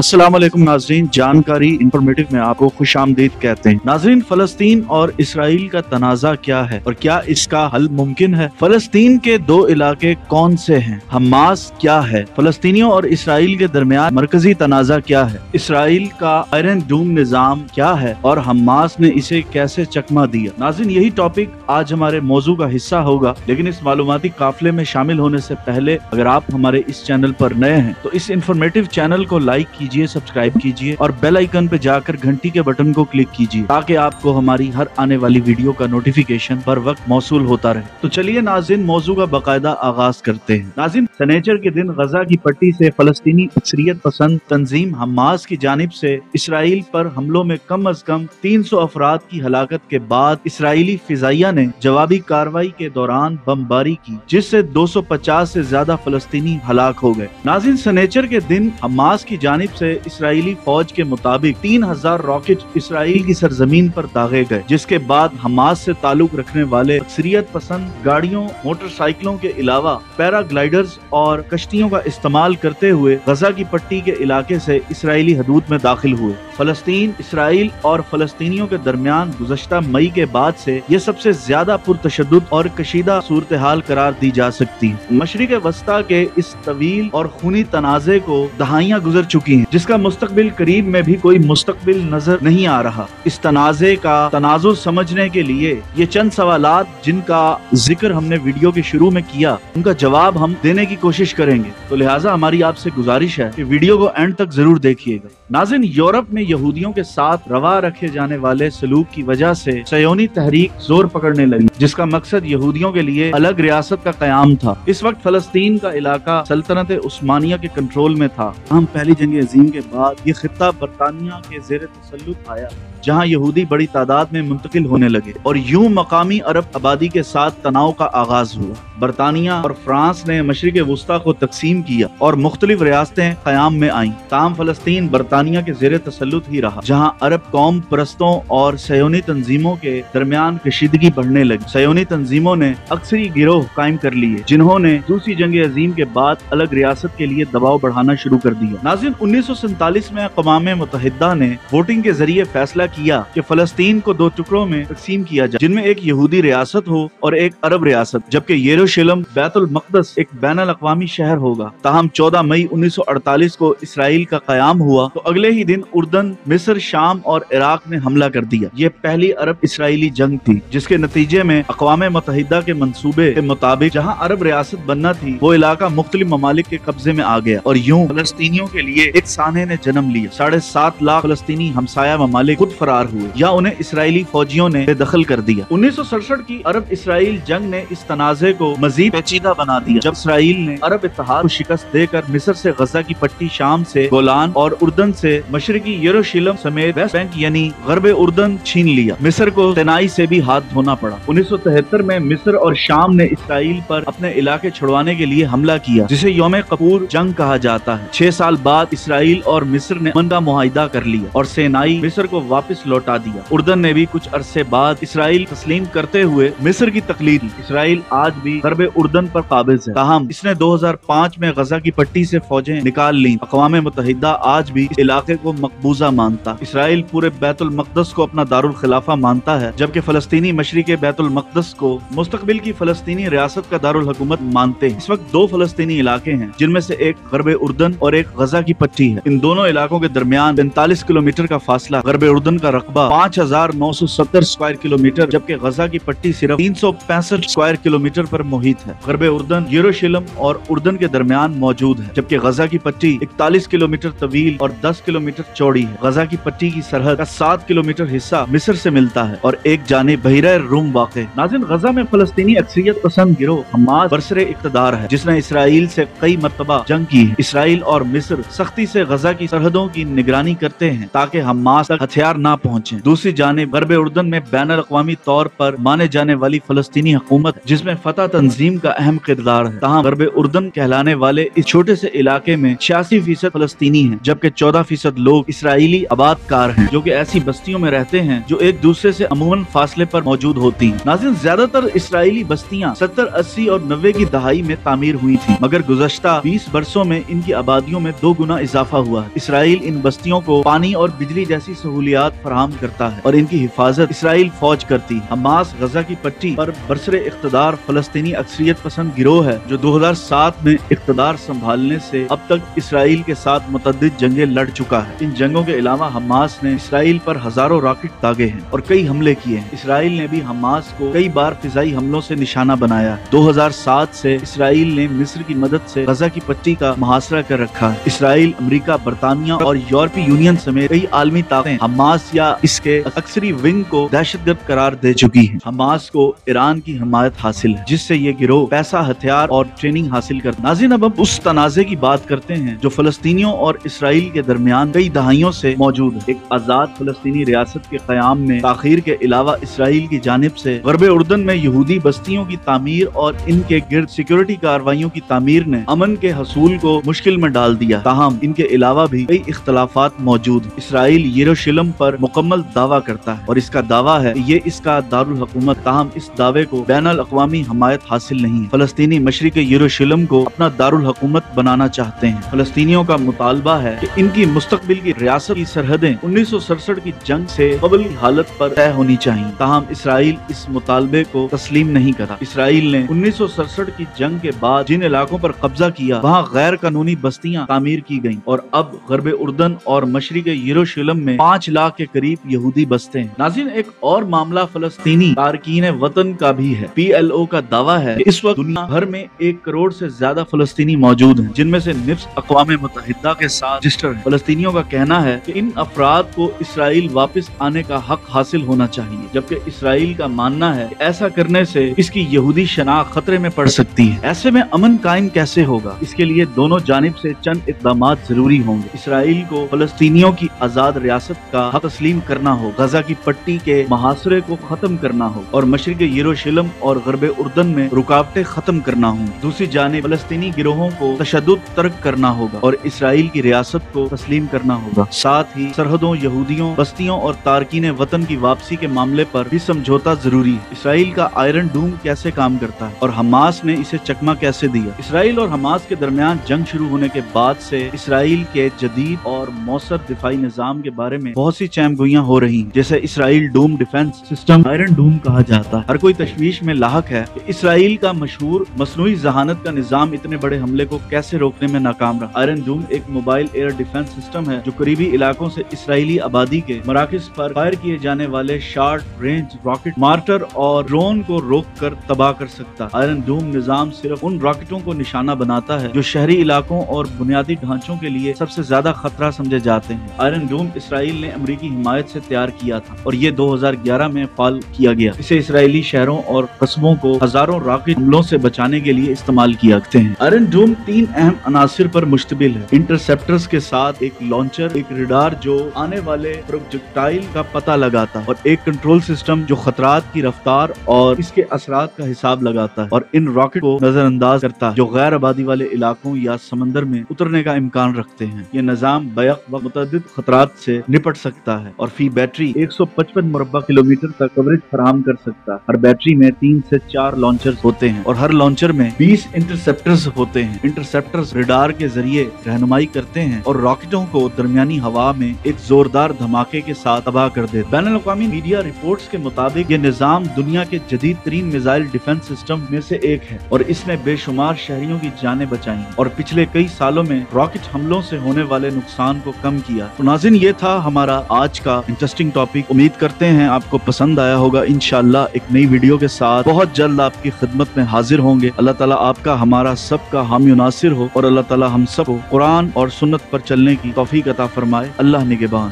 अस्सलाम वालेकुम नाजरीन, जानकारी इंफॉर्मेटिव में आपको खुश आमदीद कहते हैं। नाजरीन, फलस्तीन और इसराइल का तनाज़ा क्या है और क्या इसका हल मुमकिन है? फलस्तीन के दो इलाके कौन से हैं? हमास क्या है? फलस्तीनियों और इसराइल के दरमियान मरकजी तनाज़ा क्या है? इसराइल का आयरन डूम निज़ाम क्या है और हमास ने इसे कैसे चकमा दिया? नाज़रीन, यही टॉपिक आज हमारे मौजू का हिस्सा होगा, लेकिन इस मालूमाती काफिले में शामिल होने से पहले अगर आप हमारे इस चैनल पर नए हैं तो इस इंफॉर्मेटिव चैनल को लाइक कीजिए, सब्सक्राइब कीजिए और बेल आइकन पे जाकर घंटी के बटन को क्लिक कीजिए ताकि आपको हमारी हर आने वाली वीडियो का नोटिफिकेशन बर वक्त मौसूल होता रहे। तो चलिए नाज़रीन, मौजू का बाकायदा आगाज करते हैं। नाज़रीन, शनिचर के दिन गजा की पट्टी से फलस्तीनी अक्सरियत पसंद तंजीम हमास की जानिब से इसराइल पर हमलों में कम अज कम 300 अफराद की हलाकत के बाद इसराइली फिजाइया ने जवाबी कार्रवाई के दौरान बमबारी की, जिससे 250 से ज्यादा फलस्तीनी हलाक हो गए। नाज़रीन, शनिचर के दिन हमास की जानिब से इसराइली फौज के मुताबिक 3000 रॉकेट इसराइल की सरजमीन पर दागे गए, जिसके बाद हमास से ताल्लुक रखने वाले अक्सरियत पसंद गाड़ियों, मोटरसाइकिलों के अलावा पैराग्लाइडर्स और कश्तियों का इस्तेमाल करते हुए गजा की पट्टी के इलाके से इसराइली हदूद में दाखिल हुए। फलस्तीन, इसराइल और फलस्तीनियों के दरमियान गुज़श्ता मई के बाद से ये सबसे ज्यादा पुरतशद्दुद और कशीदा सूरत हाल करार दी जा सकती है। मशरिक़ वस्ता के इस तवील और खूनी तनाज़े को दहाइयां गुजर चुकी हैं, जिसका मुस्तकबिल करीब में भी कोई मुस्तकबिल नजर नहीं आ रहा। इस तनाज़े का तनाजुर समझने के लिए ये चंद सवालात जिनका जिक्र हमने वीडियो के शुरू में किया, उनका जवाब हम देने की कोशिश करेंगे। तो लिहाजा हमारी आपसे गुजारिश है कि वीडियो को एंड तक जरूर देखिएगा। नाज़रीन, यूरोप में यहूदियों के साथ रवा रखे जाने वाले सलूक की वजह से सयोनी तहरीक जोर पकड़ने लगी, जिसका मकसद यहूदियों के लिए अलग रियासत का कयाम था। इस वक्त फलस्तीन का इलाका सल्तनत उस्मानिया के कंट्रोल में था। हम पहली जंग अजीम के बाद ये खित्ता बरतानिया के जेर तसल्लुत आया, जहाँ यहूदी बड़ी तादाद में मुंतकिल होने लगे और यूं मकामी अरब आबादी के साथ तनाव का आगाज हुआ। बरतानिया और फ्रांस ने मशरिक़ वुस्ता को तकसीम किया और मुख्तलिफ रियासतें क़याम में आईं। ताम फलस्तीन बरतानिया के जेर तसल्लुत ही रहा, जहाँ अरब कौम परस्तों और सयोनी तंजीमों के दरमियान कशीदगी बढ़ने लगी। सयोनी तंजीमों ने अक्सरी गिरोह कायम कर लिए, जिन्होंने दूसरी जंग अजीम के बाद अलग रियासत के लिए दबाव बढ़ाना शुरू कर दिया। नाज़रीन, 1947 में अक़वाम मुत्तहिदा ने वोटिंग के जरिए फैसला किया कि फलस्तीन को दो टुकड़ों में तकसीम किया जाए, जिनमें एक यहूदी रियासत हो और एक अरब रियासत, जबकि यरूशलेम बैतुल मक़दस एक बैनुल अक़वामी शहर होगा। ताहम 14 मई 1948 को इसराइल का क़याम हुआ तो अगले ही दिन उर्दन, मिस्र, शाम और इराक ने हमला कर दिया। ये पहली अरब इसराइली जंग थी, जिसके नतीजे में अक़वाम मुत्तहिदा के मंसूबे के मुताबिक जहाँ अरब रियासत बनना थी वो इलाका मुख्तलिफ ममालिक के कब्जे में आ गया और यूं फलस्तीनियों के लिए एक साने ने जन्म लिया। 7.5 लाख फलस्तीनी हमसाया ममालिक खुद फरार हुए या उन्हें इसराइली फौजियों ने बेदखल कर दिया। 1967 की अरब इसराइल जंग ने इस तनाज़े को मजीद पेचीदा बना दिया, जब इसराइल ने अरब इत्तेहाद को शिकस्त देकर मिस्र से गजा की पट्टी, शाम से गोलान और उर्दन से मशरिकी यरूशलेम समेत वेस्ट बैंक यानी गरब उर्दन छीन लिया। मिस्र को तनाई से भी हाथ धोना पड़ा। 1973 में मिस्र और शाम ने इसराइल पर अपने इलाके छुड़वाने के लिए हमला किया, जिसे यौम कपूर जंग कहा जाता है। 6 साल बाद इसराइल और मिस्र ने अमन का मुआहिदा कर लिया और सेनाई मिस्र को वापस लौटा दिया। उर्दन ने भी कुछ अरसे बाद इसराइल तस्लीम करते हुए मिस्र की तकलीद की। इसराइल आज भी गरब उर्दन पर काबिज है, ताहम इसने 2005 में गजा की पट्टी से फौजें निकाल ली। अक़वाम मुत्तहिदा आज भी इस इलाके को मकबूजा मानता। इसराइल पूरे बैतुल मक़दस को अपना दारुल खिलाफा मानता है, जबकि फलस्तीनी मशरिक़ बैतुल मक़दस को मुस्तकबिल की फलस्तीनी रियासत का दारुल हुकूमत मानते हैं। इस वक्त 2 फलस्तीनी इलाके हैं, जिनमें से एक गरब उर्दन और एक गजा की पट्टी है। इन दोनों इलाकों के दरमियान 45 किलोमीटर का फासला। गरब उर्दन का रकबा 5970 स्क्वायर किलोमीटर, जबकि गजा की पट्टी सिर्फ 365 स्क्वायर किलोमीटर पर मुहित है। गरब उर्दन यरूशलेम और उर्दन के दरमियान मौजूद है, जबकि गजा की पट्टी 41 किलोमीटर तवील और 10 किलोमीटर चौड़ी है। गजा की पट्टी की सरहद का 7 किलोमीटर हिस्सा मिस्र से मिलता है और एक जानिब बहिरा रूम वाक़ है। नाज़रीन, गजा में फलस्तीनी अक्सरियत पसंद गिरोह हमास बरसरे इक़्तिदार है, जिसने इसराइल से कई मरतबा जंग की है। इसराइल और मिस्र सख्ती से गजा की सरहदों की निगरानी करते हैं ताकि हमास तक हथियार ना पहुंचे। दूसरी जानिब गरब उर्दन में बैन अल-अक़वामी तौर पर माने जाने वाली फलस्तीनी हुकूमत जिसमें फतह तंजीम का अहम किरदार है। तहाँ गरब उर्दन कहलाने वाले इस छोटे से इलाके में 86% फलस्तीनी हैं, जबकि 14% लोग इसराइली आबादकार हैं जो कि ऐसी बस्तियों में रहते हैं जो एक दूसरे से अमूमन फासले पर मौजूद होती हैं। नाज़रीन, ज्यादातर इसराइली बस्तियां 70, 80 और 90 की दहाई में तामीर हुई थी, मगर गुज़श्ता 20 बरसों में इनकी आबादियों में 2 गुना इजाफा हुआ है। इसराइल इन बस्तियों को पानी और बिजली जैसी सहूलियात फराहम करता है और इनकी हिफाजत इसराइल फौज करती है। हमास गजा की पट्टी पर बरसरे इख्तदार फलस्तीनी अक्सरियत पसंद गिरोह है जो 2007 में इख्तदार संभालने से अब तक इसराइल के साथ मुतअद्दिद जंगें लड़ चुका है। इन जंगों के अलावा हमास ने इसराइल पर हजारों रॉकेट दागे हैं और कई हमले किए हैं। इसराइल ने भी हमास को कई बार फिजाई हमलों से निशाना बनाया है। 2007 से इसराइल ने मिस्र की मदद से गजा की पट्टी का मुहासरा कर रखा है। इसराइल, अमेरिका, बरतानिया और यूरोपीय यूनियन समेत कई आलमी ताकतें हमास या इसके अक्सरी विंग को दहशतगर्द करार दे चुकी हैं। हमास को ईरान की हिमायत हासिल है जिससे ये गिरोह पैसा, हथियार और ट्रेनिंग हासिल कर। नाज़रीन, अब हम उस तनाज़े की बात करते हैं जो फलस्तीनियों और इसराइल के दरमियान कई दहाइयों से मौजूद है। एक आजाद फलस्तीनी रियासत के क़याम में ताख़ीर के अलावा इसराइल की जानिब से गरब उर्दन में यहूदी बस्तियों की तामीर और इनके गिर्द सिक्योरिटी कार्रवाइयों की तामीर ने अमन के हसूल को मुश्किल में डाल दिया। ताहम इनके अलावा भी कई इख्तलाफात मौजूद हैं। इसराइल यरूशलेम पर मुकम्मल दावा करता है और इसका दावा है कि ये इसका दारुल हुकूमत, ताहम इस दावे को बैन अल-अक़वामी हमायत हासिल नहीं है। फलस्तीनी मशरिक़ यरूशलेम को अपना दारुल हुकूमत बनाना चाहते हैं। फलस्तीनियों का मुतालबा है कि इनकी मुस्तक़बिल की रियासत की सरहदें 1967 की जंग से कबल की हालत पर तय होनी चाहिए। ताहम इसराइल इस मुतालबे को तस्लीम नहीं करा। इसराइल ने 1967 की जंग के बाद जिन इलाकों पर कब्जा किया वहाँ गैर कानूनी बस्तियां तामीर की गयी और अब गरब उर्दन और मशरिक़ यरूशलेम में 5 लाख के करीब यहूदी बसते हैं। नाज़रीन, एक और मामला फलस्तीनी तारकीन वतन का भी है। PLO का दावा है कि इस वक्त दुनिया भर में 1 करोड़ से ज्यादा फलस्तीनी मौजूद हैं, जिनमें से निफ्स अक़वाम मुत्तहिदा के साथ रजिस्टर है। फलस्तीनियों का कहना है कि इन अफराद को इसराइल वापस आने का हक हासिल होना चाहिए, जबकि इसराइल का मानना है कि ऐसा करने से इसकी यहूदी शनाख्त खतरे में पड़ सकती है। ऐसे में अमन कायम कैसे होगा? इसके लिए दोनों जानिब से चंद इक़दामात जरूरी होंगे। इसराइल को फलस्तीनियों की आजाद रियासत का हक तस्लीम करना हो, गजा की पट्टी के मुहासरे को खत्म करना हो और मशरिक़ यरूशलेम और गरब उर्दन में रुकावटें खत्म करना हो। दूसरी जानिब फलस्तीनी गिरोहों को तशद्दुद तर्क करना होगा और इसराइल की रियासत को तस्लीम करना होगा। साथ ही सरहदों, यहूदियों, बस्तियों और तारकीन वतन की वापसी के मामले पर भी समझौता जरूरी है। इसराइल का आयरन डूम कैसे काम करता है और हमास ने इसे चकमा कैसे दिया? इसराइल और हमास के दरमियान जंग शुरू होने के बाद से इसराइल के जदीद और मौसर दिफाई निजाम के बारे में बहुत सी चैमगोइयां हो रही हैं, जैसे Israel Doom defence system iron Doom कहा जाता है। हर कोई तशवीश में लाहक है कि इसराइल का मशहूर मसनूई जहानत का निजाम इतने बड़े हमले को कैसे रोकने में नाकाम रहा। आयरन डूम एक मोबाइल एयर डिफेंस सिस्टम है जो करीबी इलाकों से इसराइली आबादी के मराकज पर फायर किए जाने वाले शॉर्ट रेंज रॉकेट, मार्टर और ड्रोन को रोक कर तबाह कर सकता है। आयरन डूम निजाम सिर्फ उन रॉकेटों को निशाना बनाता है जो शहरी इलाकों और बुनियादी ढांचों के लिए सबसे ज्यादा खतरा समझे जाते हैं। आयरन डूम इसराइल ने अमेरिकी हिमायत से तैयार किया था और ये 2011 में फाल किया गया। इसे इसराइली शहरों और कस्बों को हजारों रॉकेट हमलों से बचाने के लिए इस्तेमाल किया जाते हैं। आयरन डूम 3 अहम अनासिर पर मुश्तमिल है। इंटरसेप्टर्स के साथ एक लॉन्चर, एक रडार जो आने वाले प्रोजेक्टाइल का पता लगाता है और एक कंट्रोल सिस्टम जो खतरात की रफ्तार और इसके असरात का हिसाब लगाता है और इन रॉकेट को नजरअंदाज करता है जो गैर आबादी वाले इलाकों या समंदर में उतरने का इम्कान रखते हैं। ये निजाम बैक वक्त मुतअद्दिद खतरात से निपट सकता है और फी बैटरी 155 मुरब्बा किलोमीटर तक कवरेज फराहम कर सकता है। हर बैटरी में 3 से 4 लॉन्चर होते हैं और हर लॉन्चर में 20 इंटरसेप्टर्स होते हैं। इंटरसेप्टर्स रडार के जरिए रहनुमाई करते हैं और रॉकेटों को दरमियानी हवा में एक जोरदार धमाके के साथ तबाह कर देते हैं। बैनुल-अक़वामी मीडिया रिपोर्ट्स के मुताबिक ये निजाम दुनिया के जदीद तरीन मिसाइल डिफेंस सिस्टम में से एक है और इसने बेशुमार शहरियों की जानें बचाई और पिछले कई सालों में रॉकेट हमलों से होने वाले नुकसान को कम किया। तो नाज़रीन, ये था हमारा आज का इंटरेस्टिंग टॉपिक। उम्मीद करते हैं आपको पसंद आया होगा। इंशाअल्लाह एक नई वीडियो के साथ बहुत जल्द आपकी खिदमत में हाजिर होंगे। अल्लाह ताला आपका, हमारा सबका हामी व नासिर हो और अल्लाह ताला हम सबको कुरान और सुन्नत पर चलने की तौफीक अता फरमाए। अल्लाह निगहबान।